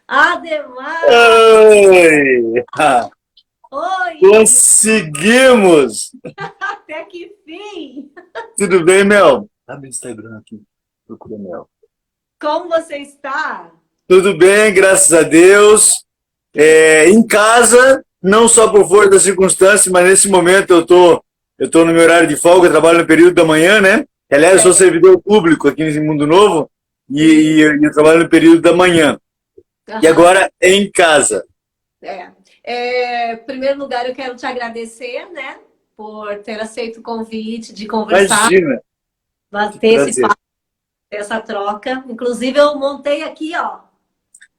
Ademar! Oi! Oi! Conseguimos! Até que fim! Tudo bem, Mel? Abre o Instagram aqui. Procura Mel. Como você está? Tudo bem, graças a Deus. Em casa, não só por força das circunstâncias, mas nesse momento eu tô no meu horário de folga, eu trabalho no período da manhã, né? Aliás, eu sou servidor público aqui em Mundo Novo e eu trabalho no período da manhã. E agora em casa. Em primeiro lugar, eu quero te agradecer, né? Por ter aceito o convite de conversar. Imagina! Ter esse papo, essa troca. Inclusive, eu montei aqui, ó.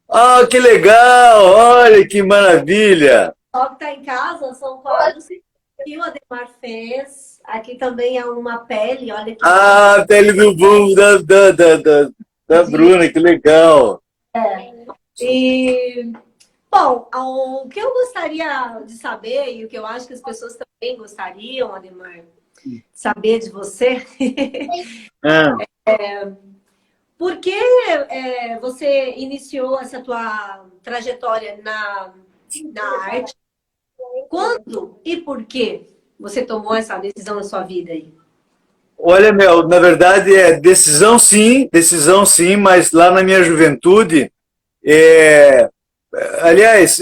Ah, que legal! Olha que maravilha! Só que tá em casa, são quadros que o Ademar fez. Aqui também é uma pele, olha que a pele do bumbo da Bruna, que legal! E, bom, o que eu gostaria de saber, e o que eu acho que as pessoas também gostariam, Ademar, saber de você, por que você iniciou essa tua trajetória na arte? Quando e por que você tomou essa decisão na sua vida aí? Olha, Mel, na verdade decisão sim, mas lá na minha juventude, aliás,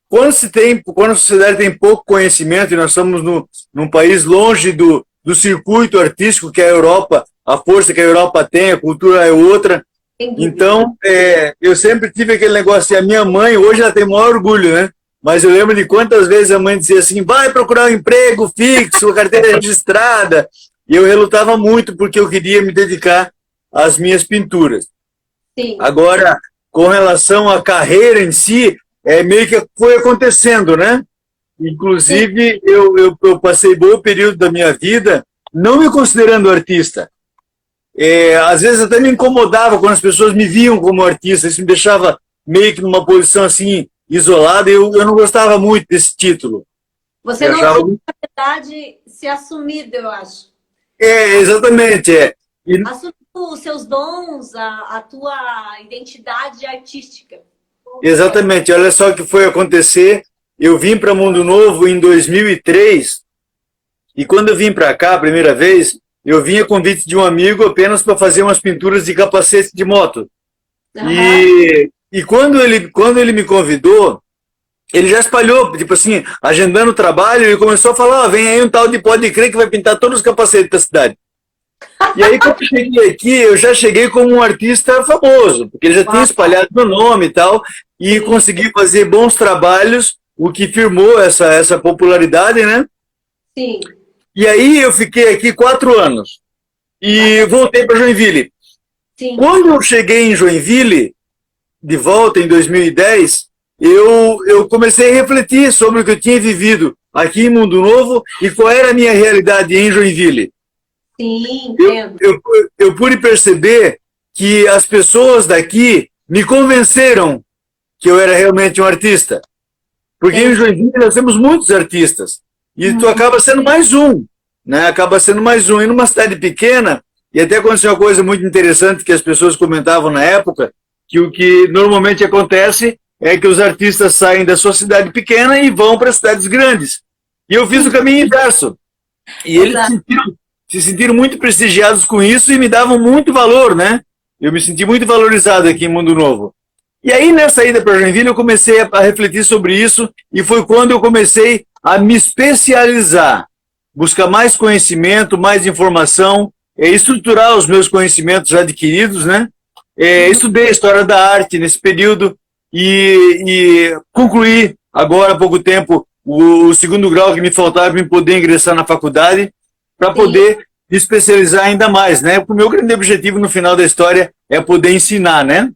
quando a sociedade tem pouco conhecimento, e nós estamos num país longe do circuito artístico que é a Europa, a força que a Europa tem, a cultura é outra. Então, eu sempre tive aquele negócio, e a minha mãe, hoje ela tem o maior orgulho, né? Mas eu lembro de quantas vezes a mãe dizia assim, vai procurar um emprego fixo, uma carteira registrada. E eu relutava muito porque eu queria me dedicar às minhas pinturas. Sim. Agora, com relação à carreira em si, meio que foi acontecendo, né? Inclusive, eu passei bom período da minha vida não me considerando artista. Às vezes até me incomodava quando as pessoas me viam como artista, isso me deixava meio que numa posição assim, isolada, e eu não gostava muito desse título. Você não tinha, na verdade, se assumido, eu acho. Exatamente. Assumir os seus dons, a tua identidade artística. Exatamente. Olha só o que foi acontecer. Eu vim para Mundo Novo em 2003, e quando eu vim para cá a primeira vez, eu vim a convite de um amigo apenas para fazer umas pinturas de capacete de moto. E quando ele me convidou, ele já espalhou, tipo assim, agendando o trabalho, ele começou a falar, vem aí um tal de Pode Crer que vai pintar todos os capacetes da cidade. E aí, quando eu cheguei aqui, eu já cheguei como um artista famoso, porque ele já tinha espalhado meu nome e tal, e consegui fazer bons trabalhos, o que firmou essa popularidade, né? Sim. E aí eu fiquei aqui 4 anos, e voltei para Joinville. Sim. Quando eu cheguei em Joinville, de volta em 2010, eu comecei a refletir sobre o que eu tinha vivido aqui em Mundo Novo e qual era a minha realidade em Joinville. Sim, entendo. Eu pude perceber que as pessoas daqui me convenceram que eu era realmente um artista. Porque em Joinville nós temos muitos artistas. E tu acaba sendo mais um, né? Acaba sendo mais um. E numa cidade pequena, e até aconteceu uma coisa muito interessante que as pessoas comentavam na época, que o que normalmente acontece é que os artistas saem da sua cidade pequena e vão para cidades grandes. E eu fiz o caminho inverso. E eles se sentiram muito prestigiados com isso e me davam muito valor, né? Eu me senti muito valorizado aqui em Mundo Novo. E aí, nessa ida para Joinville, eu comecei a refletir sobre isso e foi quando eu comecei a me especializar, buscar mais conhecimento, mais informação, estruturar os meus conhecimentos adquiridos, né? Estudei História da Arte nesse período e concluí agora há pouco tempo o segundo grau que me faltava para poder ingressar na faculdade, para poder me especializar ainda mais, né? O meu grande objetivo no final da história é poder ensinar, né?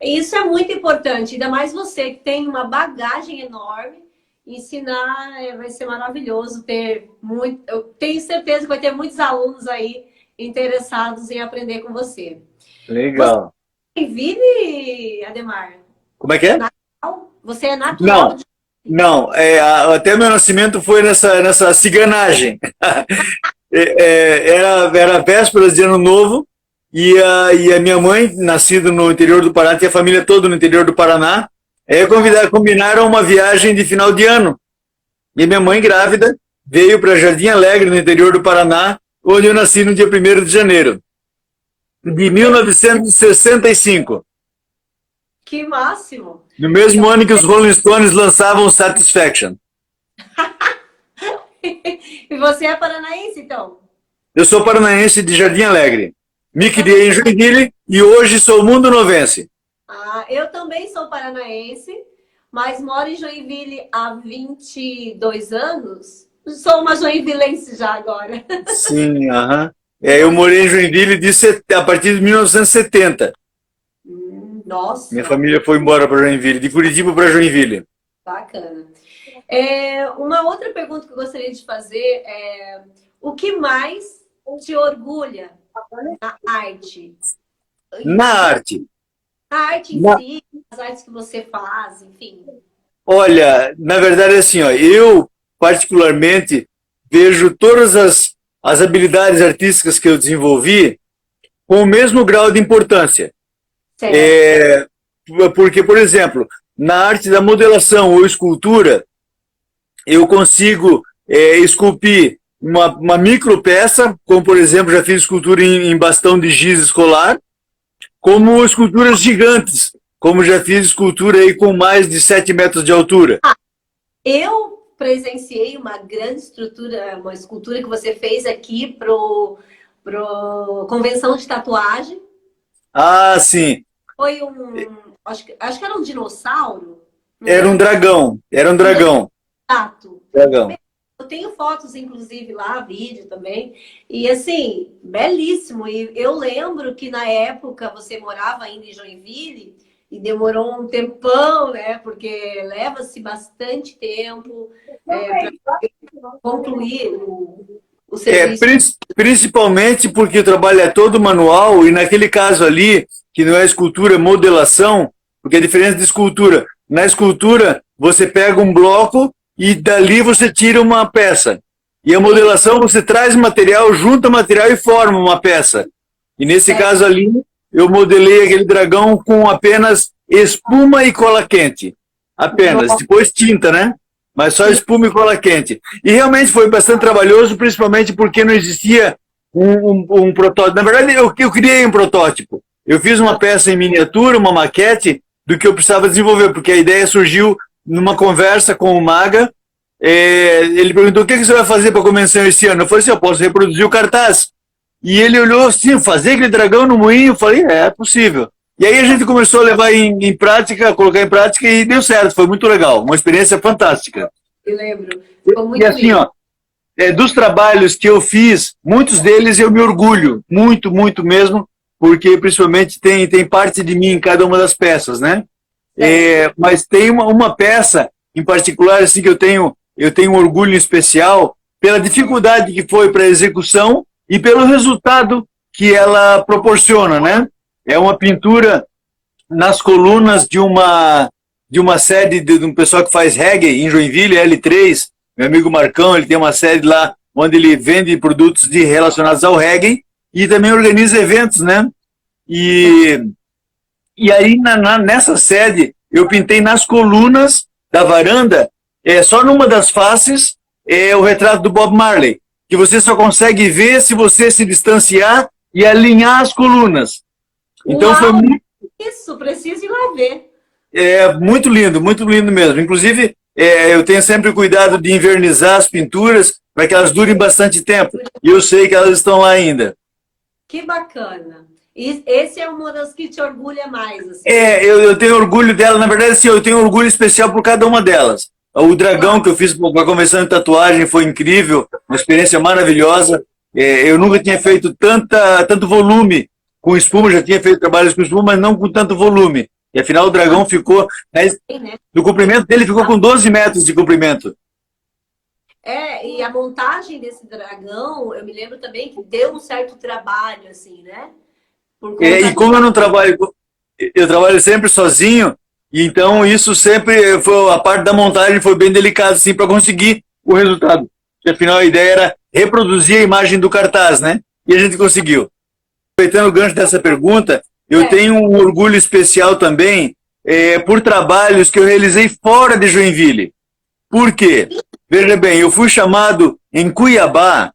Isso é muito importante, ainda mais você que tem uma bagagem enorme, ensinar vai ser maravilhoso ter muito. Eu tenho certeza que vai ter muitos alunos aí interessados em aprender com você. Legal. Você vive, Ademar? Como é que é? Você é natural? Não. Até meu nascimento foi nessa ciganagem. Era véspera de Ano Novo e a minha mãe, nascida no interior do Paraná, tinha a família toda no interior do Paraná, combinaram uma viagem de final de ano. E minha mãe, grávida, veio para Jardim Alegre, no interior do Paraná, onde eu nasci no dia 1º de janeiro, de 1965. Que máximo! No mesmo ano que os Rolling Stones lançavam Satisfaction. E você é paranaense, então? Eu sou paranaense de Jardim Alegre. Me criei em Joinville e hoje sou mundo-novense. Ah, eu também sou paranaense, mas moro em Joinville há 22 anos. Sou uma joinvilense já agora. Sim, aham. Eu morei em Joinville a partir de 1970. Nossa. Minha família foi embora para Joinville, de Curitiba para Joinville. Bacana. Uma outra pergunta que eu gostaria de fazer é: o que mais te orgulha na arte? Na arte. A arte em si, as artes que você faz, enfim. Olha, na verdade, assim, ó, eu particularmente vejo todas as habilidades artísticas que eu desenvolvi com o mesmo grau de importância. Porque, por exemplo, na arte da modelação ou escultura, eu consigo esculpir uma micro peça, como, por exemplo, já fiz escultura em bastão de giz escolar, como esculturas gigantes, como já fiz escultura aí com mais de 7 metros de altura. Eu presenciei uma grande estrutura, uma escultura que você fez aqui pro convenção de tatuagem. Ah, sim. Foi acho que era um dinossauro. Era um dragão. Era um dragão. Exato. Dragão. Eu tenho fotos, inclusive, lá, vídeo também. E, assim, belíssimo. E eu lembro que, na época, você morava ainda em Joinville e demorou um tempão, né? Porque leva-se bastante tempo para concluir o serviço. Principalmente porque o trabalho é todo manual e, naquele caso ali, que não é escultura, é modelação, porque a diferença de escultura. Na escultura, você pega um bloco e dali você tira uma peça. E a modelação, você traz material, junta material e forma uma peça. E nesse caso ali, eu modelei aquele dragão com apenas espuma e cola quente. Apenas. Depois tinta, né? Mas só espuma e cola quente. E realmente foi bastante trabalhoso, principalmente porque não existia um protótipo. Na verdade, eu criei um protótipo. Eu fiz uma peça em miniatura, uma maquete, do que eu precisava desenvolver, porque a ideia surgiu numa conversa com o Maga. Ele perguntou: o que você vai fazer para a convenção esse ano? Eu falei assim: eu posso reproduzir o cartaz. E ele olhou assim: fazer aquele dragão no moinho? Eu falei: é possível. E aí a gente começou a levar em prática, colocar em prática, e deu certo, foi muito legal, uma experiência fantástica. Eu lembro. Ficou muito e assim, lindo. Ó, dos trabalhos que eu fiz, muitos deles eu me orgulho, muito, muito mesmo, porque principalmente tem parte de mim em cada uma das peças, né? Mas tem uma peça em particular assim, que eu tenho um orgulho especial pela dificuldade que foi para a execução e pelo resultado que ela proporciona, né? É uma pintura nas colunas de uma sede de um pessoal que faz reggae em Joinville, L3, meu amigo Marcão, ele tem uma sede lá onde ele vende produtos relacionados ao reggae e também organiza eventos, né? E aí, nessa sede, eu pintei nas colunas da varanda, só numa das faces, o retrato do Bob Marley, que você só consegue ver se você se distanciar e alinhar as colunas. Então, Uau, foi muito... Isso, preciso ir lá ver. Muito lindo mesmo. Inclusive, eu tenho sempre o cuidado de invernizar as pinturas para que elas durem bastante tempo. E eu sei que elas estão lá ainda. Que bacana. E esse é uma das que te orgulha mais, assim. Eu tenho orgulho dela. Na verdade, sim, eu tenho orgulho especial por cada uma delas. O dragão que eu fiz para a convenção de tatuagem foi incrível, uma experiência maravilhosa. Eu nunca tinha feito tanto volume com espuma, já tinha feito trabalhos com espuma, mas não com tanto volume. E afinal o dragão ficou... O comprimento dele ficou com 12 metros de comprimento. E a montagem desse dragão, eu me lembro também que deu um certo trabalho, assim, né? E como eu não trabalho... Eu trabalho sempre sozinho, então isso sempre foi... A parte da montagem foi bem delicada, assim, para conseguir o resultado. Porque afinal a ideia era reproduzir a imagem do cartaz, né? E a gente conseguiu. aproveitando o gancho dessa pergunta, eu tenho um orgulho especial também por trabalhos que eu realizei fora de Joinville. Por quê? Veja bem, eu fui chamado em Cuiabá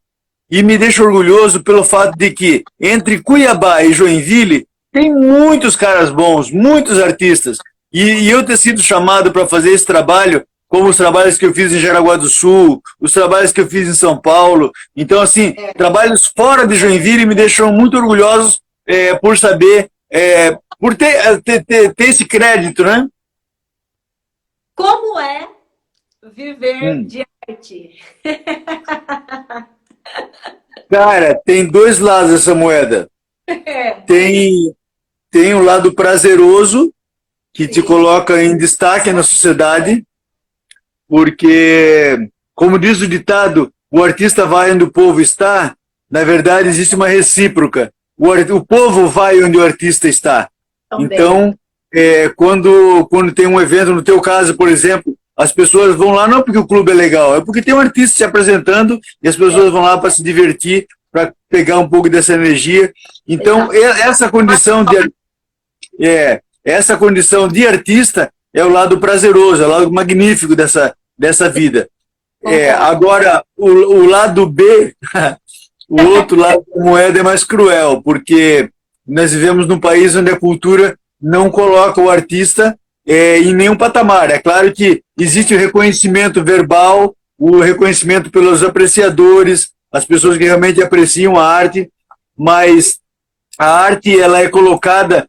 e me deixa orgulhoso pelo fato de que entre Cuiabá e Joinville tem muitos caras bons, muitos artistas. E eu ter sido chamado para fazer esse trabalho, como os trabalhos que eu fiz em Jaraguá do Sul, os trabalhos que eu fiz em São Paulo. Então, assim, trabalhos fora de Joinville me deixam muito orgulhosos por saber, por ter esse crédito, né? Como é viver de arte? Cara, tem dois lados essa moeda. Tem um lado prazeroso, que te coloca em destaque na sociedade, porque, como diz o ditado, o artista vai onde o povo está. Na verdade, existe uma recíproca. O povo vai onde o artista está. Também. Então, quando tem um evento, no teu caso, por exemplo, as pessoas vão lá não porque o clube é legal, é porque tem um artista se apresentando e as pessoas vão lá para se divertir, para pegar um pouco dessa energia. Então, essa condição de artista é o lado prazeroso, é o lado magnífico dessa vida. Agora, o lado B, o outro lado da moeda é mais cruel, porque nós vivemos num país onde a cultura não coloca o artista em nenhum patamar. É claro que existe o reconhecimento verbal, o reconhecimento pelos apreciadores, as pessoas que realmente apreciam a arte, mas a arte ela é colocada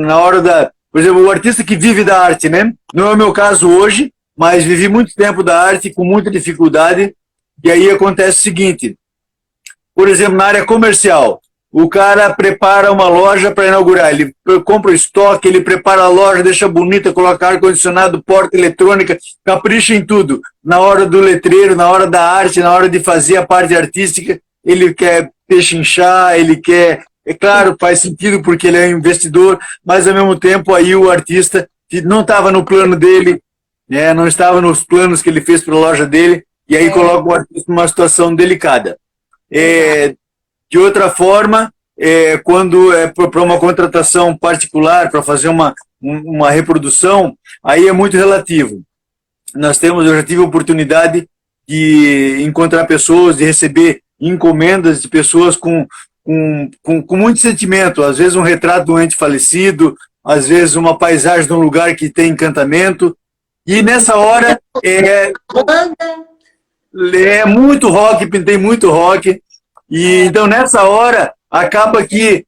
na hora da... Por exemplo, o artista que vive da arte, né? Não é o meu caso hoje, mas vivi muito tempo da arte com muita dificuldade, e aí acontece o seguinte, por exemplo, na área comercial, o cara prepara uma loja para inaugurar, ele compra o estoque, ele prepara a loja, deixa bonita, coloca ar-condicionado, porta eletrônica, capricha em tudo. Na hora do letreiro, na hora da arte, na hora de fazer a parte artística, ele quer pechinchar, ele quer... É claro, faz sentido porque ele é um investidor, mas ao mesmo tempo aí o artista que não estava no plano dele, não estava nos planos que ele fez para a loja dele, e aí coloca o artista numa situação delicada. De outra forma, quando é para uma contratação particular, para fazer uma reprodução, aí é muito relativo. Eu já tive a oportunidade de encontrar pessoas, de receber encomendas de pessoas com muito sentimento, às vezes um retrato de um ente falecido, às vezes uma paisagem de um lugar que tem encantamento, e nessa hora é muito rock, pintei muito rock, e então nessa hora acaba que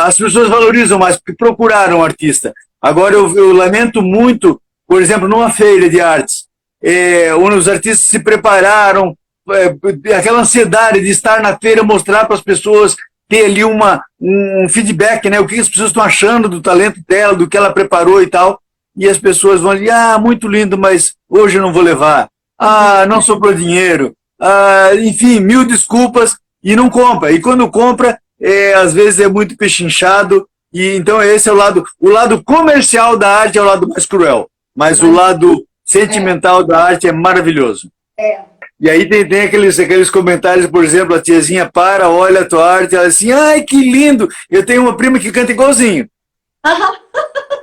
as pessoas valorizam mais, porque procuraram um artista. Agora eu lamento muito, por exemplo, numa feira de artes, onde os artistas se prepararam, aquela ansiedade de estar na feira, mostrar para as pessoas, ter ali um feedback, né? O que as pessoas estão achando do talento dela, do que ela preparou e tal, e as pessoas vão ali, muito lindo, mas hoje eu não vou levar, não sobrou dinheiro, enfim, mil desculpas, e não compra, e quando compra, às vezes é muito pechinchado, e então esse é o lado comercial da arte é o lado mais cruel, mas o lado sentimental da arte é maravilhoso. E aí tem aqueles comentários, por exemplo, a tiazinha olha a tua arte, ela assim, ai, que lindo, eu tenho uma prima que canta igualzinho.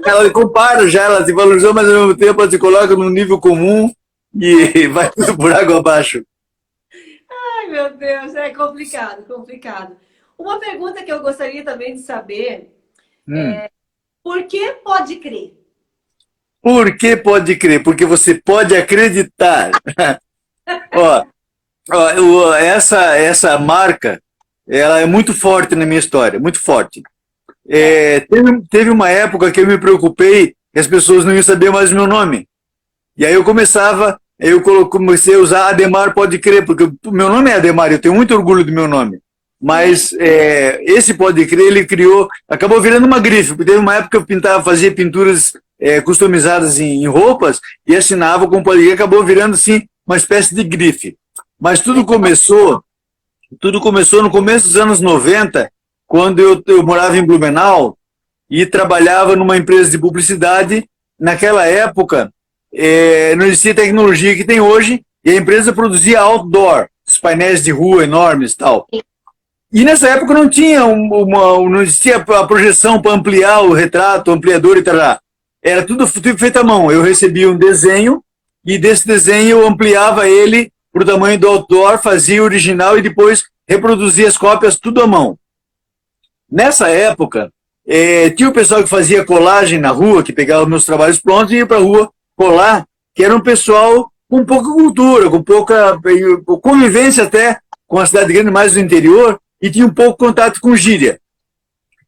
Ela compara já, ela se valorizou, mas ao mesmo tempo ela se coloca num nível comum e vai tudo por água abaixo. Ai, meu Deus, é complicado. Uma pergunta que eu gostaria também de saber é, por que pode crer? Por que pode crer? Porque você pode acreditar. Essa marca, ela é muito forte na minha história, muito forte. Teve uma época que eu me preocupei que as pessoas não iam saber mais o meu nome. E aí eu comecei a usar Ademar Pode Crer, porque o meu nome é Ademar, eu tenho muito orgulho do meu nome. Mas esse Pode Crer, ele acabou virando uma grife, porque teve uma época que eu fazia pinturas customizadas em roupas e assinava com Pode Crer, acabou virando assim uma espécie de grife. Mas tudo começou no começo dos anos 90, quando eu morava em Blumenau e trabalhava numa empresa de publicidade. Naquela época, não existia a tecnologia que tem hoje, e a empresa produzia outdoor, os painéis de rua enormes e tal. E nessa época não tinha não existia a projeção para ampliar o retrato, o ampliador e tal. Era tudo feito à mão. Eu recebia um desenho e desse desenho eu ampliava ele para o tamanho do outdoor, fazia o original e depois reproduzia as cópias tudo à mão. Nessa época, tinha o pessoal que fazia colagem na rua, que pegava meus trabalhos prontos e ia para a rua colar, que era um pessoal com pouca cultura, com pouca convivência até com a cidade grande, mais do interior, e tinha um pouco contato com gíria.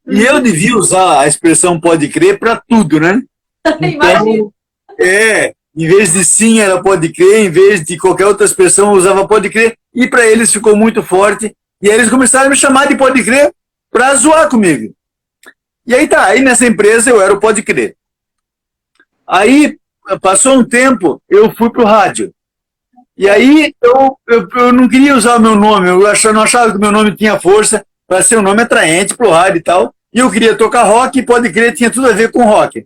E eu devia usar a expressão pode crer para tudo, né? Então, em vez de sim era pode crer, em vez de qualquer outra expressão eu usava pode crer, e para eles ficou muito forte, e aí eles começaram a me chamar de pode crer para zoar comigo. E aí nessa empresa eu era o pode crer. Aí, passou um tempo, eu fui pro rádio. E aí eu não queria usar o meu nome, eu não achava que o meu nome tinha força para ser um nome atraente pro rádio e tal. E eu queria tocar rock, e pode crer, tinha tudo a ver com rock.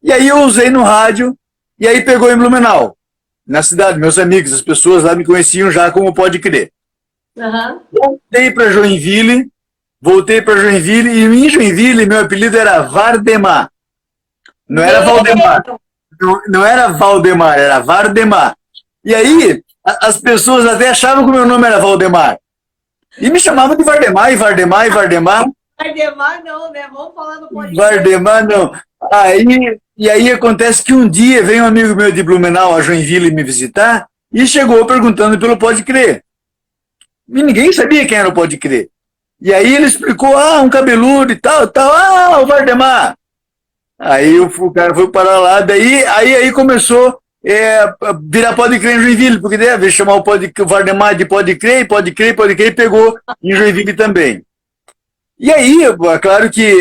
E aí eu usei no rádio, e aí pegou em Blumenau, na cidade. Meus amigos, as pessoas lá me conheciam já como pode crer. Uhum. Voltei para Joinville, e em Joinville meu apelido era Vardemar. Não era Valdemar. Não era Valdemar, era Vardemar. E aí, as pessoas até achavam que o meu nome era Valdemar. E me chamavam de Vardemar, e Vardemar, e Vardemar. Vardemar não, né? Vamos falar no podcast. Vardemar não. E aí acontece que um dia veio um amigo meu de Blumenau, a Joinville, me visitar, e chegou perguntando pelo Pode Crer. E ninguém sabia quem era o Pode Crer. E aí ele explicou, um cabeludo e tal, o Vardemar. Aí o cara foi parar lá, aí começou a virar Pode Crer em Joinville, porque deve chamar o Vardemar de Pode Crer, e pegou em Joinville também. E aí, é claro que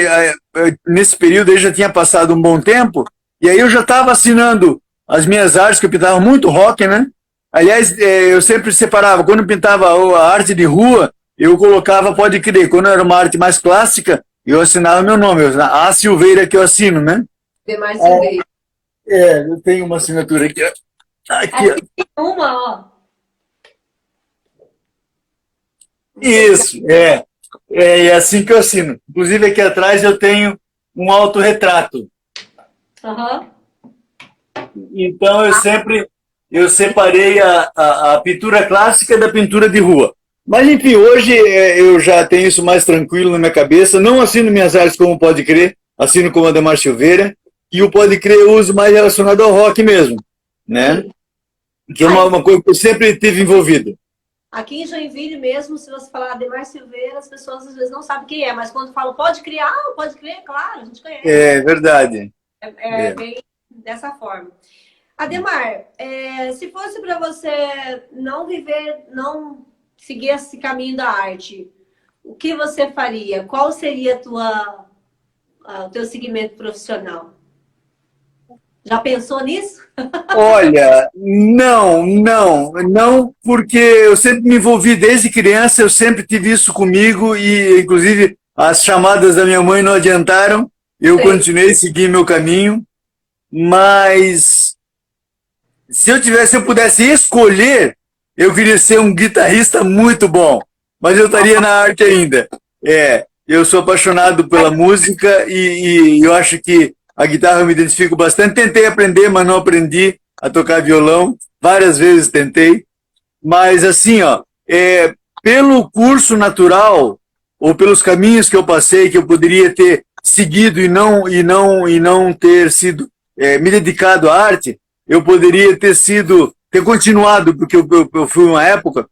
nesse período aí já tinha passado um bom tempo, e aí eu já estava assinando as minhas artes, que eu pintava muito rock, né? Aliás, eu sempre separava, quando eu pintava a arte de rua, eu colocava Pode Crer. Quando era uma arte mais clássica, eu assinava meu nome, A Silveira que eu assino, né? Demar Silveira. Eu tenho uma assinatura aqui. Aqui, tem uma, ó. Isso, é assim que eu assino. Inclusive aqui atrás eu tenho um autorretrato. Uhum. Então eu separei a pintura clássica da pintura de rua. Mas enfim, hoje eu já tenho isso mais tranquilo na minha cabeça. Não assino minhas artes como Pode Crer, assino como Ademar Silveira. E o Pode Crer eu uso mais relacionado ao rock mesmo, né? Que é uma coisa que eu sempre tive envolvido. Aqui em Joinville mesmo, se você falar Ademar Silveira, as pessoas às vezes não sabem quem é, mas quando falam Pode Crer, Pode Crer, claro, a gente conhece. É verdade. É bem dessa forma. Ademar, se fosse para você não seguir esse caminho da arte, o que você faria? Qual seria o teu segmento profissional? Já pensou nisso? Olha, não, porque eu sempre me envolvi desde criança, eu sempre tive isso comigo e, inclusive, as chamadas da minha mãe não adiantaram, eu continuei a seguir meu caminho, mas se eu pudesse escolher, eu queria ser um guitarrista muito bom, mas eu estaria na arte ainda. Eu sou apaixonado pela música e eu acho que a guitarra eu me identifico bastante. Tentei aprender, mas não aprendi a tocar violão. Várias vezes tentei. Mas assim, pelo curso natural, ou pelos caminhos que eu passei, que eu poderia ter seguido e não ter sido me dedicado à arte, eu poderia ter continuado, porque eu fui uma época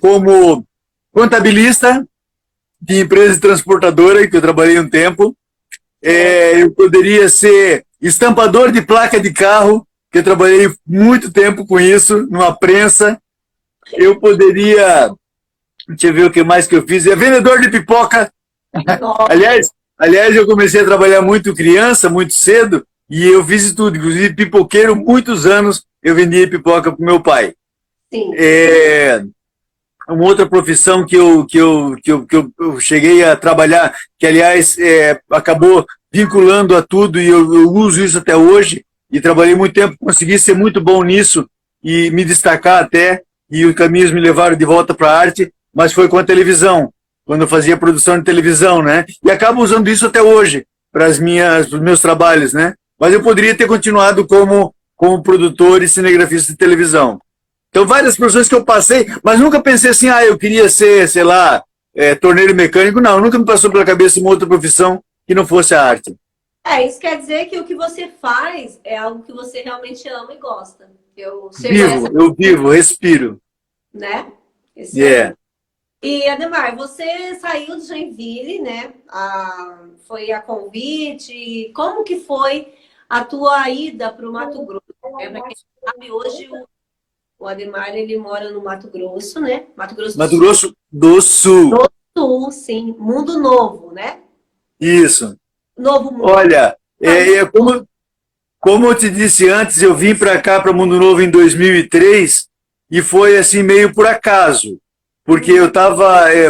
como contabilista de empresa transportadora, que eu trabalhei um tempo. Eu poderia ser estampador de placa de carro, que eu trabalhei muito tempo com isso, numa prensa. Eu poderia, deixa eu ver o que mais que eu fiz, vendedor de pipoca. Aliás, eu comecei a trabalhar muito criança, muito cedo, e eu fiz tudo, inclusive pipoqueiro, muitos anos eu vendia pipoca para o meu pai. Sim. Uma outra profissão que eu cheguei a trabalhar, que aliás acabou vinculando a tudo, e eu uso isso até hoje, e trabalhei muito tempo, consegui ser muito bom nisso, e me destacar até, e os caminhos me levaram de volta para a arte, mas foi com a televisão. quando eu fazia produção de televisão, né? E acabo usando isso até hoje para os meus trabalhos, né? Mas eu poderia ter continuado como produtor e cinegrafista de televisão. Então, várias profissões que eu passei, mas nunca pensei assim, eu queria ser, sei lá, torneiro mecânico. Não, nunca me passou pela cabeça uma outra profissão que não fosse a arte. Isso quer dizer que o que você faz é algo que você realmente ama e gosta. Eu vivo, respiro. Né? Yeah. E, Ademar, você saiu de Joinville, né? Foi a convite. Como que foi a tua ida para o Mato Grosso? Para quem sabe, hoje o Ademar, ele mora no Mato Grosso, né? Mato Grosso do Sul. Do Sul, sim. Mundo Novo, né? Isso. Novo Mundo. Olha, como eu te disse antes, eu vim para cá, para Mundo Novo, em 2003, e foi assim meio por acaso. Porque eu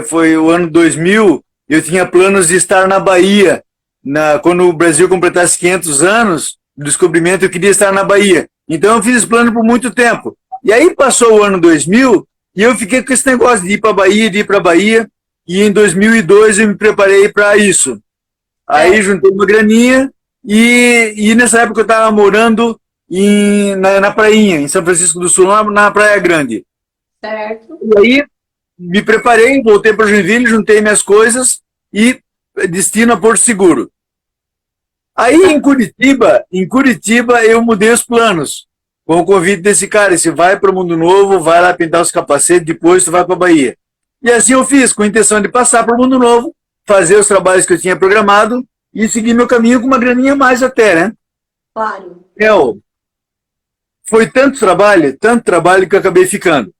foi o ano 2000, eu tinha planos de estar na Bahia. Quando o Brasil completasse 500 anos do descobrimento, eu queria estar na Bahia. Então eu fiz esse plano por muito tempo. E aí passou o ano 2000 e eu fiquei com esse negócio de ir para a Bahia, de ir para a Bahia. E em 2002 eu me preparei para isso. Aí juntei uma graninha e nessa época eu estava morando na Prainha, em São Francisco do Sul, na Praia Grande. Certo. E aí me preparei, voltei para Joinville, juntei minhas coisas e destino a Porto Seguro. Aí em Curitiba eu mudei os planos, com o convite desse cara, você vai para o Mundo Novo, vai lá pintar os capacetes, depois você vai para a Bahia. E assim eu fiz, com a intenção de passar para o Mundo Novo, fazer os trabalhos que eu tinha programado e seguir meu caminho com uma graninha a mais até, né? Claro. Foi tanto trabalho que eu acabei ficando.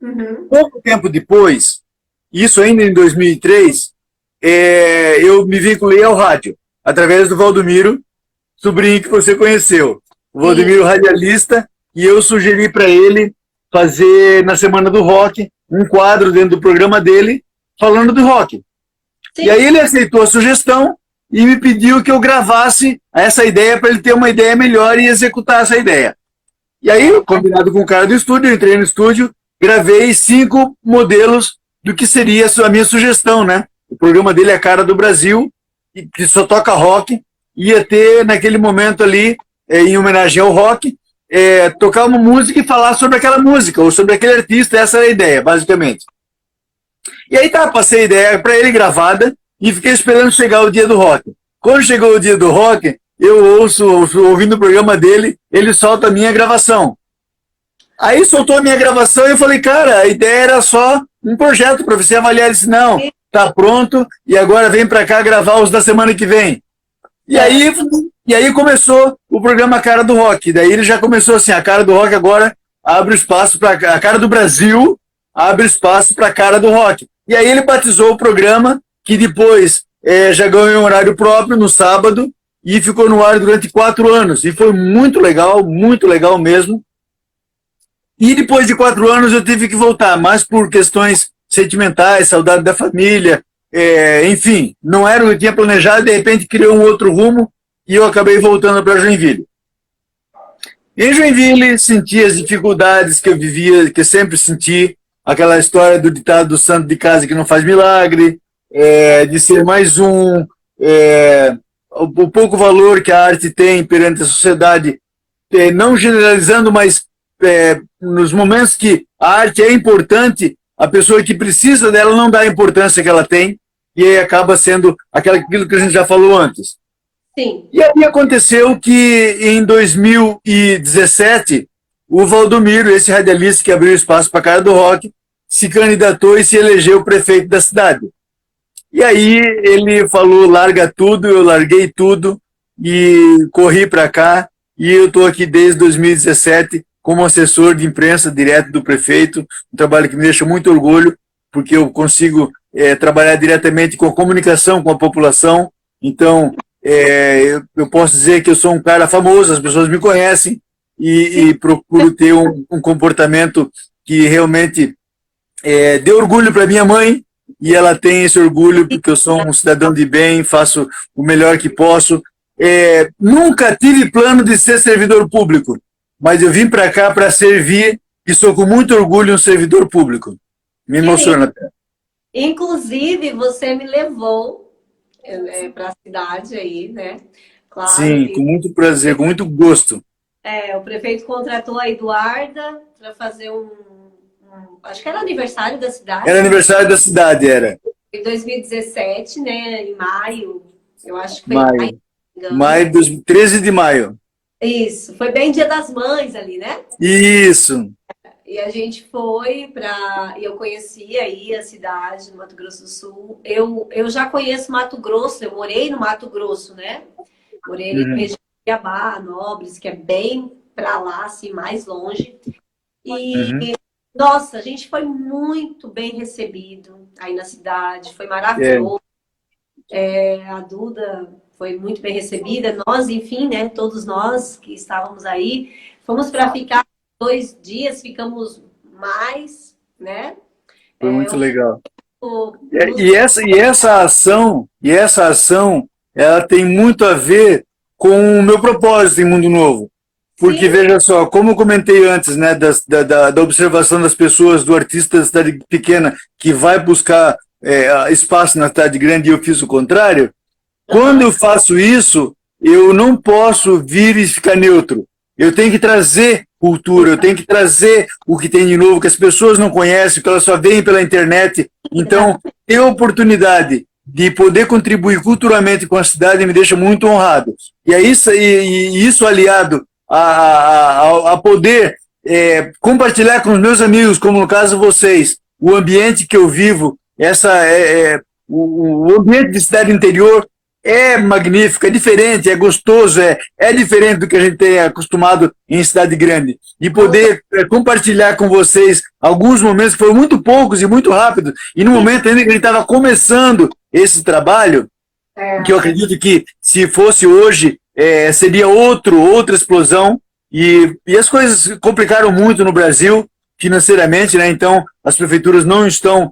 Uhum. Pouco tempo depois, isso ainda em 2003, eu me vinculei ao rádio, através do Valdomiro, sobrinho que você conheceu. O Valdomiro, radialista, e eu sugeri para ele fazer, na Semana do Rock, um quadro dentro do programa dele, falando do rock. Sim. E aí ele aceitou a sugestão e me pediu que eu gravasse essa ideia para ele ter uma ideia melhor e executar essa ideia. E aí, combinado com o cara do estúdio, eu entrei no estúdio, gravei 5 modelos do que seria a minha sugestão, né? O programa dele é a Cara do Brasil, que só toca rock, ia ter naquele momento ali, em homenagem ao rock, tocar uma música e falar sobre aquela música, ou sobre aquele artista, essa era a ideia, basicamente. E aí passei a ideia para ele gravada e fiquei esperando chegar o dia do rock. Quando chegou o dia do rock, eu ouvindo o programa dele, ele solta a minha gravação. Aí soltou a minha gravação e eu falei, cara, a ideia era só um projeto para você avaliar. Ele disse, não, tá pronto e agora vem para cá gravar os da semana que vem. E aí começou o programa Cara do Rock. Daí ele já começou assim, a Cara do Rock agora abre espaço para a Cara do Brasil, abre espaço para a Cara do Rock. E aí ele batizou o programa, que depois já ganhou um horário próprio no sábado e ficou no ar durante 4 anos. E foi muito legal mesmo. E depois de 4 anos eu tive que voltar, mas por questões sentimentais, saudade da família, enfim, não era o que eu tinha planejado, de repente criou um outro rumo e eu acabei voltando para Joinville. Em Joinville, senti as dificuldades que eu vivia, que eu sempre senti, aquela história do ditado do santo de casa que não faz milagre, de ser mais um, o pouco valor que a arte tem perante a sociedade, não generalizando, mas nos momentos que a arte é importante, a pessoa que precisa dela não dá a importância que ela tem, e aí acaba sendo aquilo que a gente já falou antes. Sim. E aí aconteceu que em 2017, o Valdomiro, esse radialista que abriu espaço para a Cara do Rock, se candidatou e se elegeu prefeito da cidade. E aí ele falou, larga tudo, eu larguei tudo e corri para cá, e eu estou aqui desde 2017 como assessor de imprensa direto do prefeito, um trabalho que me deixa muito orgulho, porque eu consigo trabalhar diretamente com a comunicação com a população. Então, eu posso dizer que eu sou um cara famoso, as pessoas me conhecem, e procuro ter um comportamento que realmente dê orgulho para minha mãe, e ela tem esse orgulho porque eu sou um cidadão de bem, faço o melhor que posso. Nunca tive plano de ser servidor público, mas eu vim para cá para servir e sou com muito orgulho um servidor público. Me emociona até. Inclusive, você me levou para a cidade aí, né? Claro Sim, que com muito prazer, com muito gosto. o prefeito contratou a Eduarda para fazer acho que era aniversário da Era cidade, né? aniversário da cidade, era. Em 2017, né? Em maio, eu acho que foi em maio, Maio. se não me Maio, engano. 13 de maio. Isso, foi bem Dia das Mães ali, né? Isso. E a gente foi para. Eu conheci aí a cidade do Mato Grosso do Sul. Eu já conheço Mato Grosso, eu morei no Mato Grosso, né? Morei ali na Uhum. região de Cuiabá, Nobres, que é bem para lá, assim, mais longe. E, Uhum. nossa, a gente foi muito bem recebido aí na cidade, foi É, maravilhoso. A Duda foi muito bem recebida. Nós, enfim, né? Todos nós que estávamos aí, fomos para ficar 2 dias, ficamos mais, né? foi muito legal. Nos... E essa ação, ela tem muito a ver com o meu propósito em Mundo Novo. Porque, Sim, veja só, como eu comentei antes, né, da observação das pessoas, do artista da cidade pequena que vai buscar espaço na cidade grande e eu fiz o contrário, quando aham, eu faço isso, eu não posso vir e ficar neutro. Eu tenho que trazer cultura, eu tenho que trazer o que tem de novo, que as pessoas não conhecem, que elas só veem pela internet. Então, exatamente. ter a oportunidade de poder contribuir culturalmente com a cidade me deixa muito honrado. E, é isso, e isso aliado a poder compartilhar com os meus amigos, como no caso vocês, o ambiente que eu vivo, o ambiente de cidade interior é magnífico, é diferente, é gostoso, é diferente do que a gente tem acostumado em cidade grande. E poder compartilhar com vocês alguns momentos que foram muito poucos e muito rápidos, e no momento ainda que a gente estava começando esse trabalho, que eu acredito que se fosse hoje, seria outra explosão, e as coisas complicaram muito no Brasil financeiramente, né? Então as prefeituras não estão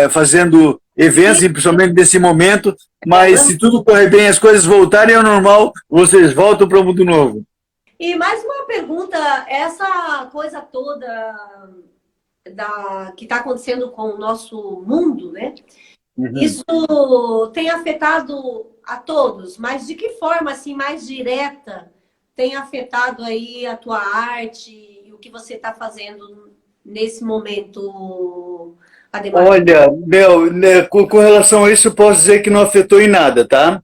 fazendo eventos, principalmente nesse momento, mas se tudo correr bem, as coisas voltarem ao normal, vocês voltam para o mundo novo. E mais uma pergunta, essa coisa toda que está acontecendo com o nosso mundo, né? Uhum. Isso tem afetado a todos, mas de que forma assim mais direta tem afetado aí a tua arte e o que você está fazendo nesse momento, Ademar? Olha, Bel, né, com relação a isso, eu posso dizer que não afetou em nada, tá?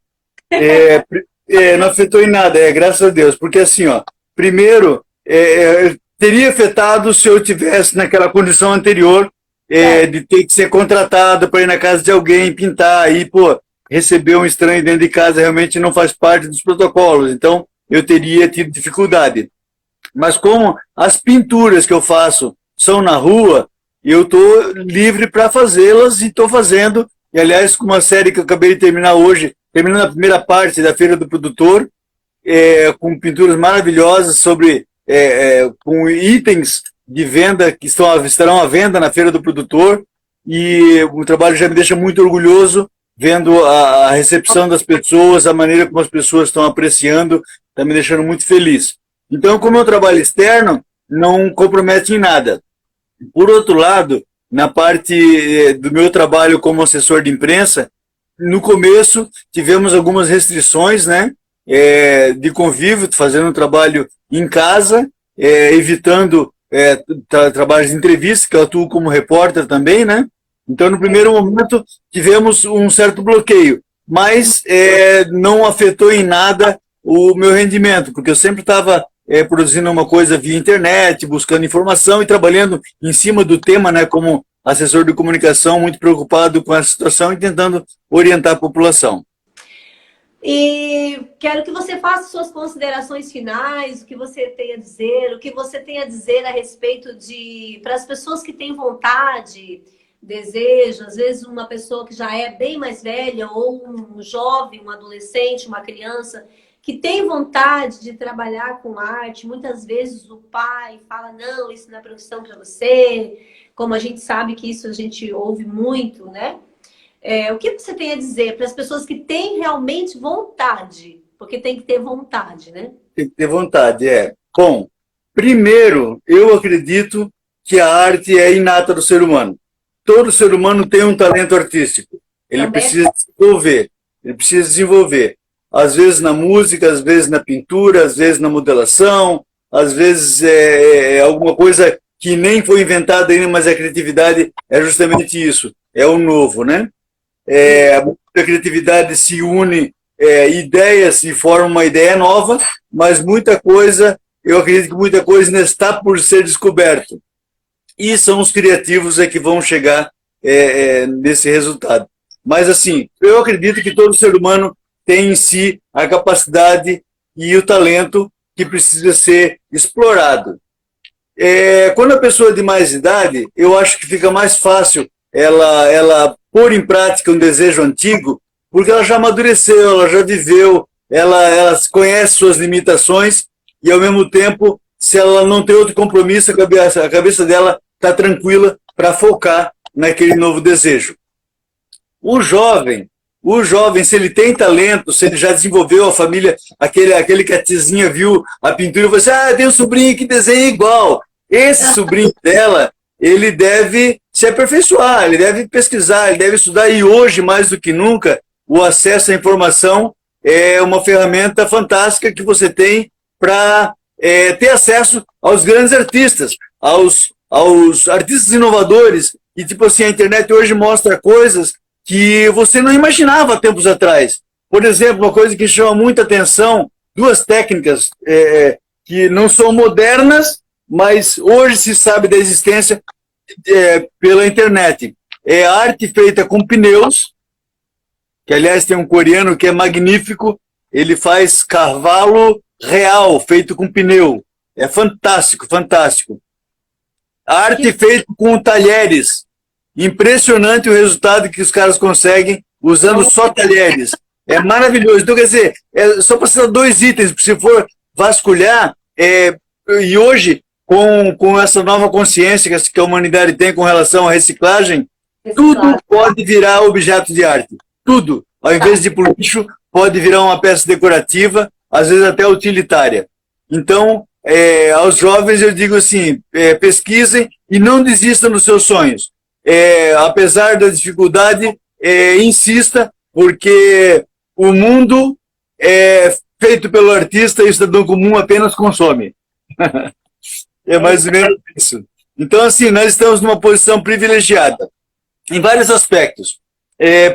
Não afetou em nada, graças a Deus, porque assim, ó, primeiro, teria afetado se eu tivesse naquela condição anterior Certo. de ter que ser contratado para ir na casa de alguém pintar, aí, pô, receber um estranho dentro de casa realmente não faz parte dos protocolos, então eu teria tido dificuldade. Mas como as pinturas que eu faço são na rua, eu estou livre para fazê-las e estou fazendo. E, aliás, com uma série que eu acabei de terminar hoje, terminando a primeira parte da Feira do Produtor, com pinturas maravilhosas com itens de venda que estarão à venda na Feira do Produtor. E o trabalho já me deixa muito orgulhoso vendo a recepção das pessoas, a maneira como as pessoas estão apreciando, está me deixando muito feliz. Então, como é um trabalho externo, não compromete em nada. Por outro lado, na parte do meu trabalho como assessor de imprensa, no começo tivemos algumas restrições, né, de convívio, fazendo um trabalho em casa, evitando trabalhos de entrevista, que eu atuo como repórter também, né? Então, no primeiro momento, tivemos um certo bloqueio, mas não afetou em nada o meu rendimento, porque eu sempre estava produzindo uma coisa via internet, buscando informação e trabalhando em cima do tema, né, como assessor de comunicação, muito preocupado com essa situação e tentando orientar a população. E quero que você faça suas considerações finais, o que você tem a dizer, o que você tem a dizer a respeito para as pessoas que têm vontade, desejo, às vezes uma pessoa que já é bem mais velha, ou um jovem, um adolescente, uma criança, que tem vontade de trabalhar com arte. Muitas vezes o pai fala, não, isso não é profissão para você, como a gente sabe que isso a gente ouve muito, né? O que você tem a dizer para as pessoas que têm realmente vontade? Porque tem que ter vontade, né? Tem que ter vontade, Bom, primeiro, eu acredito que a arte é inata do ser humano. todo ser humano tem um talento artístico. Ele precisa desenvolver. Ele precisa desenvolver. Às vezes na música, às vezes na pintura, às vezes na modelação, às vezes é alguma coisa que nem foi inventada ainda, mas a criatividade é justamente isso. É o novo, né? A criatividade se une, ideias e forma uma ideia nova, mas muita coisa, eu acredito que muita coisa ainda está por ser descoberto. E são os criativos que vão chegar nesse resultado. Mas, assim, eu acredito que todo ser humano tem em si a capacidade e o talento que precisa ser explorado. Quando a pessoa é de mais idade, eu acho que fica mais fácil ela pôr em prática um desejo antigo, porque ela já amadureceu, ela já viveu, ela conhece suas limitações e, ao mesmo tempo, se ela não tem outro compromisso, a cabeça dela está tranquila para focar naquele novo desejo. O jovem, se ele tem talento, se ele já desenvolveu a família, aquele que a tizinha viu a pintura e falou assim, tem um sobrinho que desenha igual. Esse sobrinho dela, ele deve se aperfeiçoar, ele deve pesquisar, ele deve estudar, e hoje, mais do que nunca, o acesso à informação é uma ferramenta fantástica que você tem para ter acesso aos grandes artistas, aos artistas inovadores, e tipo assim, a internet hoje mostra coisas que você não imaginava tempos atrás. Por exemplo, uma coisa que chama muita atenção, duas técnicas que não são modernas, mas hoje se sabe da existência pela internet. É a arte feita com pneus, que aliás tem um coreano que é magnífico, ele faz cavalo real, feito com pneu. É fantástico, fantástico. A arte feita com talheres. Impressionante o resultado que os caras conseguem usando só talheres. É maravilhoso. Então, quer dizer, só precisa de 2 itens, se for vasculhar, e hoje, com essa nova consciência que a humanidade tem com relação à reciclagem, tudo pode virar objeto de arte. Tudo. Ao invés de ir para o lixo, pode virar uma peça decorativa, às vezes até utilitária. Então, aos jovens eu digo assim, pesquisem e não desistam dos seus sonhos. Apesar da dificuldade, insista, porque o mundo é feito pelo artista e o cidadão comum apenas consome. É mais ou menos isso. Então, assim, nós estamos numa posição privilegiada, em vários aspectos.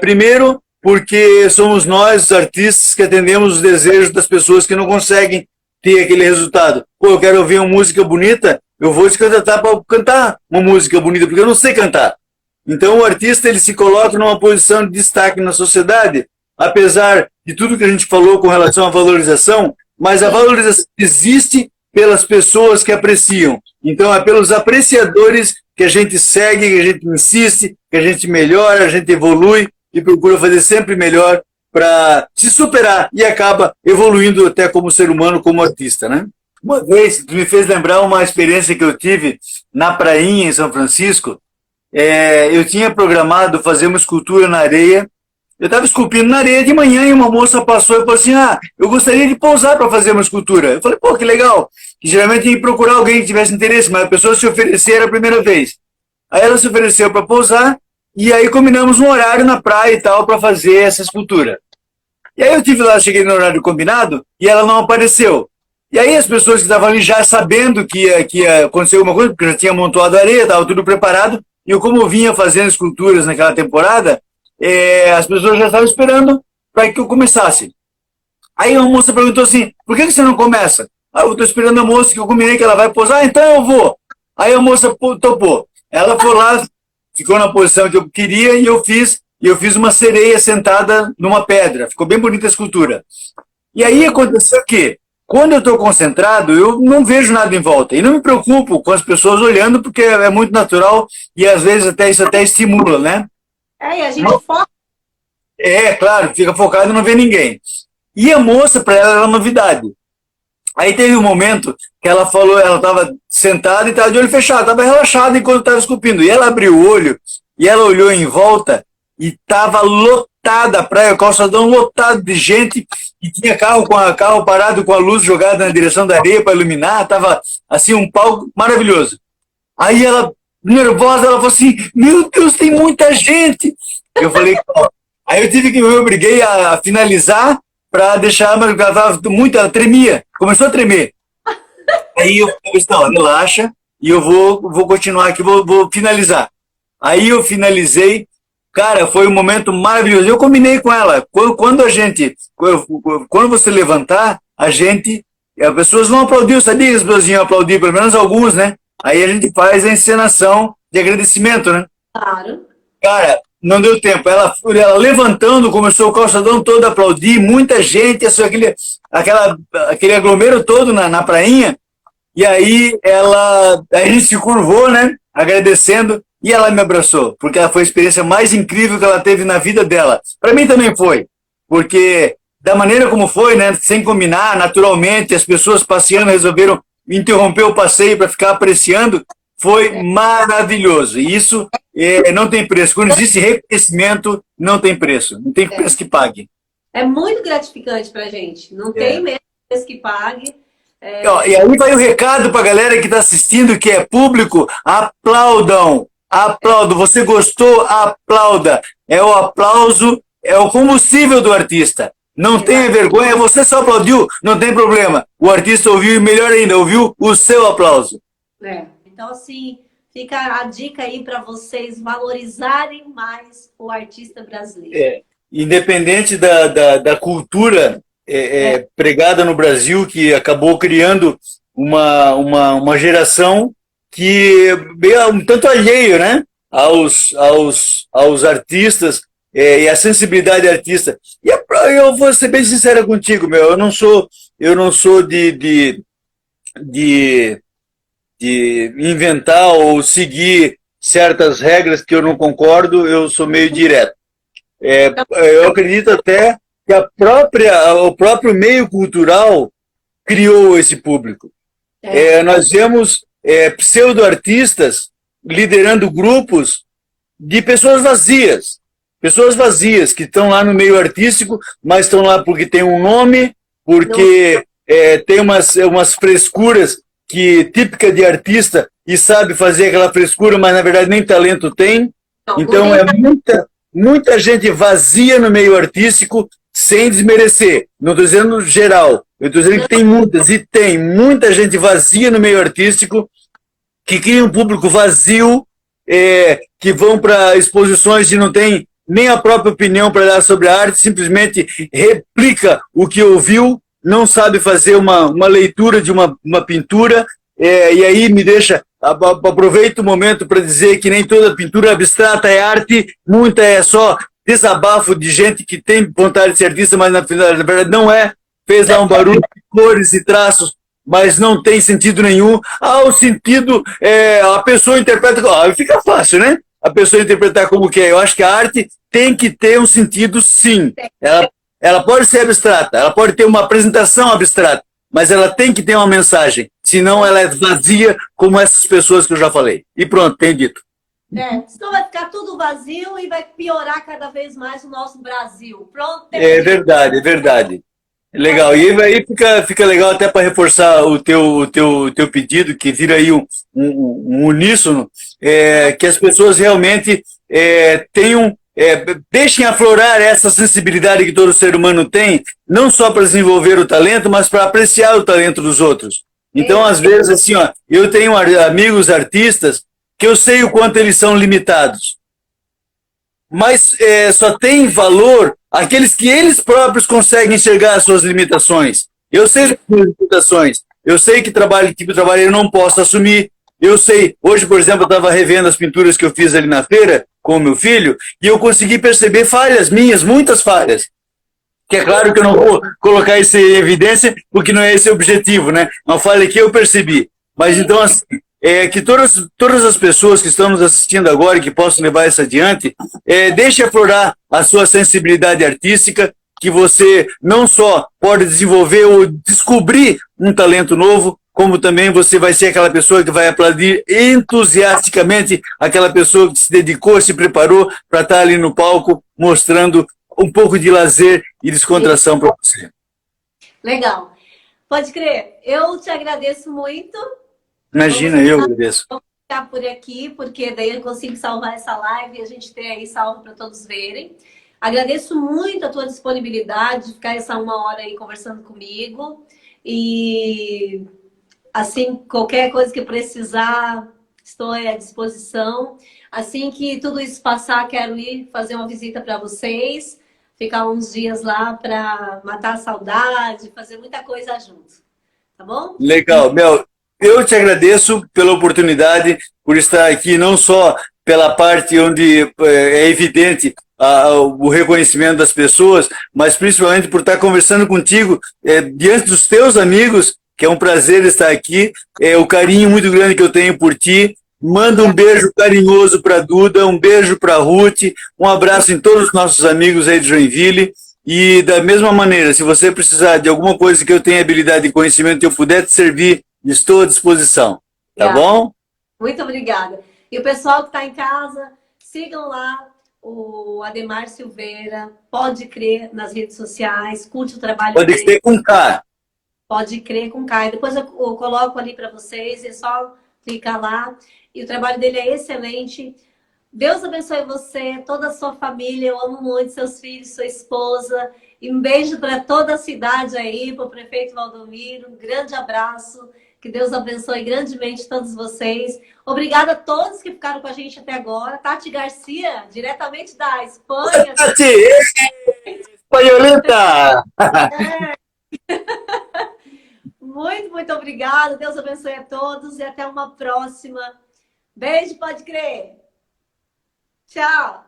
Primeiro, porque somos nós, os artistas, que atendemos os desejos das pessoas que não conseguem ter aquele resultado. Pô, eu quero ouvir uma música bonita, eu vou te candidatar para cantar uma música bonita, porque eu não sei cantar. Então o artista ele se coloca numa posição de destaque na sociedade, apesar de tudo que a gente falou com relação à valorização, mas a valorização existe pelas pessoas que apreciam. Então é pelos apreciadores que a gente segue, que a gente insiste, que a gente melhora, a gente evolui e procura fazer sempre melhor para se superar e acaba evoluindo até como ser humano, como artista, né? Uma vez, tu me fez lembrar uma experiência que eu tive na prainha em São Francisco. Eu tinha programado fazer uma escultura na areia. Eu estava esculpindo na areia de manhã e uma moça passou e falou assim, eu gostaria de pousar para fazer uma escultura. Eu falei, pô, que legal. Que geralmente tinha que procurar alguém que tivesse interesse, mas a pessoa se oferecer a primeira vez. Aí ela se ofereceu para pousar e aí combinamos um horário na praia e tal para fazer essa escultura. E aí eu tive lá, cheguei no horário combinado e ela não apareceu. E aí as pessoas que estavam ali já sabendo que ia acontecer alguma coisa, porque eu já tinha montado a areia, estava tudo preparado, e eu como vinha fazendo esculturas naquela temporada, as pessoas já estavam esperando para que eu começasse. Aí uma moça perguntou assim, por que você não começa? Eu estou esperando a moça que eu combinei que ela vai pousar, então eu vou. Aí a moça topou. Ela foi lá, ficou na posição que eu queria e eu fiz uma sereia sentada numa pedra. Ficou bem bonita a escultura. E aí aconteceu que, quando eu estou concentrado, eu não vejo nada em volta. E não me preocupo com as pessoas olhando, porque é muito natural e às vezes isso até estimula, né? E a gente foca. Claro, fica focado e não vê ninguém. E a moça, para ela, era novidade. Aí teve um momento que ela falou, ela estava sentada e estava de olho fechado, estava relaxada enquanto estava esculpindo. E ela abriu o olho e ela olhou em volta e estava lotada a praia, o calçadão lotado de gente, e tinha carro parado com a luz jogada na direção da areia para iluminar, estava assim um palco maravilhoso. Aí ela nervosa, ela falou assim, meu Deus, tem muita gente. Eu falei, ó. Aí eu obriguei a finalizar para deixar, mas ela tava muito, ela tremia, começou a tremer. Aí eu falei, não, relaxa, e eu vou continuar aqui, vou finalizar. Aí eu finalizei, cara, foi um momento maravilhoso. Eu combinei com ela, quando você levantar, as pessoas vão aplaudir, eu sabia que as pessoas iam aplaudir, pelo menos alguns, né? Aí a gente faz a encenação de agradecimento, né? Claro. Cara, não deu tempo. Ela levantando, começou o calçadão todo a aplaudir, muita gente, aquele aglomero todo na prainha. E aí a gente se curvou, né? Agradecendo, e ela me abraçou, porque ela foi a experiência mais incrível que ela teve na vida dela. Para mim também foi, porque da maneira como foi, né? Sem combinar, naturalmente, as pessoas passeando resolveram interromper o passeio para ficar apreciando. Foi maravilhoso. E isso não tem preço. Quando existe reconhecimento, não tem preço. Não tem preço que pague. É muito gratificante pra gente. Não tem mesmo preço que pague. E aí vai o recado para a galera que está assistindo, que é público, aplaudam. Aplaudam. Você gostou? Aplauda. É o aplauso, é o combustível do artista. Não tenha vergonha, você só aplaudiu, não tem problema. O artista ouviu, e melhor ainda, ouviu o seu aplauso. Então, assim, fica a dica aí para vocês valorizarem mais o artista brasileiro. Independente da cultura pregada no Brasil, que acabou criando uma geração que é um tanto alheio, né, aos artistas e a sensibilidade artista. E eu vou ser bem sincero contigo, meu, eu não sou de inventar ou seguir certas regras que eu não concordo, eu sou meio direto. Eu acredito até que o próprio meio cultural criou esse público. Nós vemos pseudo-artistas liderando grupos de pessoas vazias que estão lá no meio artístico, mas estão lá porque tem um nome, porque tem umas frescuras típica de artista e sabe fazer aquela frescura, mas na verdade nem talento tem. Então é muita gente vazia no meio artístico, sem desmerecer. Não estou dizendo geral, eu estou dizendo que tem muita gente vazia no meio artístico, que cria um público vazio, que vão para exposições e não tem nem a própria opinião para dar sobre a arte, simplesmente replica o que ouviu, não sabe fazer uma leitura de uma pintura, e aí me deixa, aproveito o momento para dizer que nem toda pintura abstrata é arte, muita é só desabafo de gente que tem vontade de ser artista, mas na verdade não é, fez lá um barulho de cores e traços, mas não tem sentido nenhum. O sentido, a pessoa interpreta, fica fácil, né? A pessoa interpretar como quer. Eu acho que a arte tem que ter um sentido, sim. Ela pode ser abstrata, ela pode ter uma apresentação abstrata, mas ela tem que ter uma mensagem, senão ela é vazia como essas pessoas que eu já falei. E pronto, tenho dito. Senão vai ficar tudo vazio e vai piorar cada vez mais o nosso Brasil. Pronto. É verdade. Legal. E aí fica legal até para reforçar o teu pedido, que vira aí um uníssono, que as pessoas realmente tenham... deixem aflorar essa sensibilidade que todo ser humano tem, não só para desenvolver o talento, mas para apreciar o talento dos outros. Então, às vezes, assim, eu tenho amigos artistas que eu sei o quanto eles são limitados, mas só tem valor aqueles que eles próprios conseguem enxergar as suas limitações. Eu sei as minhas limitações, eu sei que tipo de trabalho eu não posso assumir. Eu sei, hoje, por exemplo, eu estava revendo as pinturas que eu fiz ali na feira com o meu filho e eu consegui perceber falhas minhas, muitas falhas. Que é claro que eu não vou colocar isso em evidência, porque não é esse o objetivo, né? Uma falha que eu percebi. Mas então, assim, que todas as pessoas que estão nos assistindo agora e que possam levar isso adiante, deixe aflorar a sua sensibilidade artística, que você não só pode desenvolver ou descobrir um talento novo, como também você vai ser aquela pessoa que vai aplaudir entusiasticamente aquela pessoa que se dedicou, se preparou para estar ali no palco, mostrando um pouco de lazer e descontração para você. Legal. Pode crer. Eu te agradeço muito. Imagina, eu agradeço. ficar por aqui, porque daí eu consigo salvar essa live e a gente tem aí salvo para todos verem. Agradeço muito a tua disponibilidade de ficar essa 1 hora aí conversando comigo. E assim, qualquer coisa que precisar, estou à disposição. Assim que tudo isso passar, quero ir fazer uma visita para vocês, ficar uns dias lá para matar a saudade, fazer muita coisa junto. Tá bom? Legal, Mel. Eu te agradeço pela oportunidade, por estar aqui, não só pela parte onde é evidente o reconhecimento das pessoas, mas principalmente por estar conversando contigo diante dos teus amigos, que é um prazer estar aqui, o carinho muito grande que eu tenho por ti. Manda um beijo carinhoso para a Duda, um beijo para a Ruth, um abraço em todos os nossos amigos aí de Joinville. E da mesma maneira, se você precisar de alguma coisa que eu tenha habilidade e conhecimento e eu puder te servir, estou à disposição. Tá bom? Muito obrigada. E o pessoal que está em casa, sigam lá o Ademar Silveira, Pode Crer nas redes sociais, curte o trabalho Pode dele. crer com K. Pode Crer com K. Depois eu coloco ali para vocês, é só clicar lá. E o trabalho dele é excelente. Deus abençoe você, toda a sua família. Eu amo muito seus filhos, sua esposa. E um beijo para toda a cidade aí, para o prefeito Valdomiro. Um grande abraço. Que Deus abençoe grandemente todos vocês. Obrigada a todos que ficaram com a gente até agora. Tati Garcia, diretamente da Espanha. Tati! Espanholita! Muito, muito obrigada. Deus abençoe a todos e até uma próxima. Beijo, pode crer. Tchau.